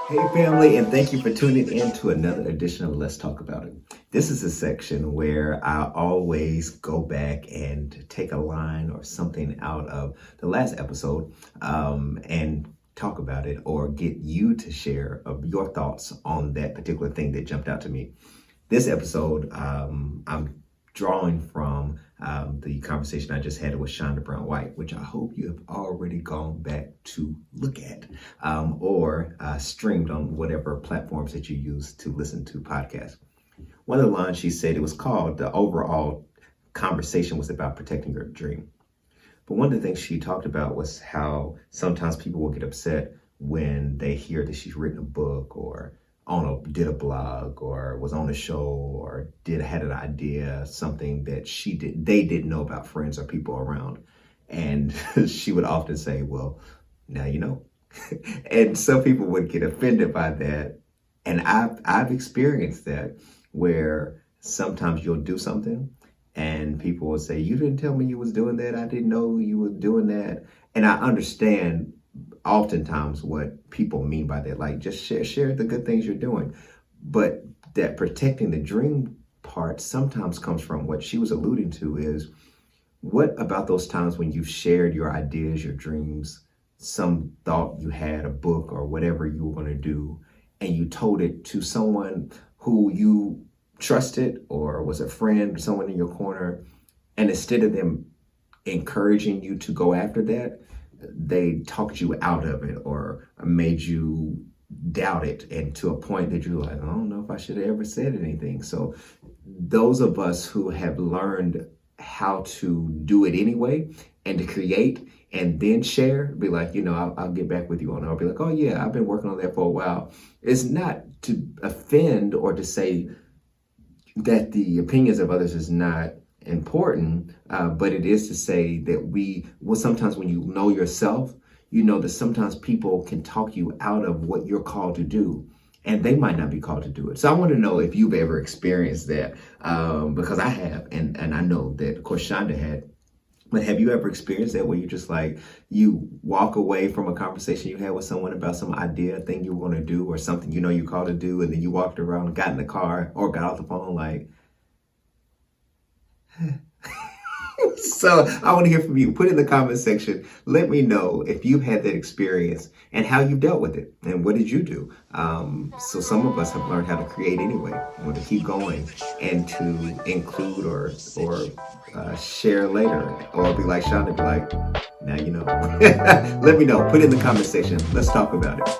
Hey, family, and thank you for tuning in to another edition of Let's Talk About It. This is a section where I always go back and take a line or something out of the last episode and talk about it or get you to share your thoughts on that particular thing that jumped out to me. This episode, I'm drawing from the conversation I just had with Shonda Brown White, which I hope you have already gone back to look at or streamed on whatever platforms that you use to listen to podcasts. One of the lines she said, it was called, the overall conversation was about protecting your dream. But one of the things she talked about was how sometimes people will get upset when they hear that she's written a book or did a blog or was on a show or had an idea, something that they didn't know about friends or people around. And she would often say, well, now you know. And some people would get offended by that. And I've experienced that where sometimes you'll do something and people will say, you didn't tell me you was doing that. I didn't know you were doing that. And I understand oftentimes what people mean by that, like just share the good things you're doing. But that protecting the dream part sometimes comes from what she was alluding to is, what about those times when you've shared your ideas, your dreams, some thought you had, a book or whatever you were going to do, and you told it to someone who you trusted or was a friend, someone in your corner, and instead of them encouraging you to go after that, they talked you out of it or made you doubt it, and to a point that you're like, I don't know if I should have ever said anything. So those of us who have learned how to do it anyway and to create and then share, be like, I'll get back with you on it. I'll be like, oh yeah, I've been working on that for a while. It's not to offend or to say that the opinions of others is not important, but it is to say that sometimes when you know yourself, you know that sometimes people can talk you out of what you're called to do, and they might not be called to do it. So I want to know if you've ever experienced that, because I have, and I know that, of course, Shonda had. But have you ever experienced that where you're just like, you walk away from a conversation you had with someone about some idea, thing you want to do, or something you called to do, and then you walked around and got in the car or got off the phone like, So I want to hear from you. Put in the comment section. Let me know if you've had that experience and how you dealt with it and what did you do. So some of us have learned how to create anyway, or to keep going and to include or share later, or be like Shonda, be like, now you know. Let me know. Put in the comment section. Let's talk about it.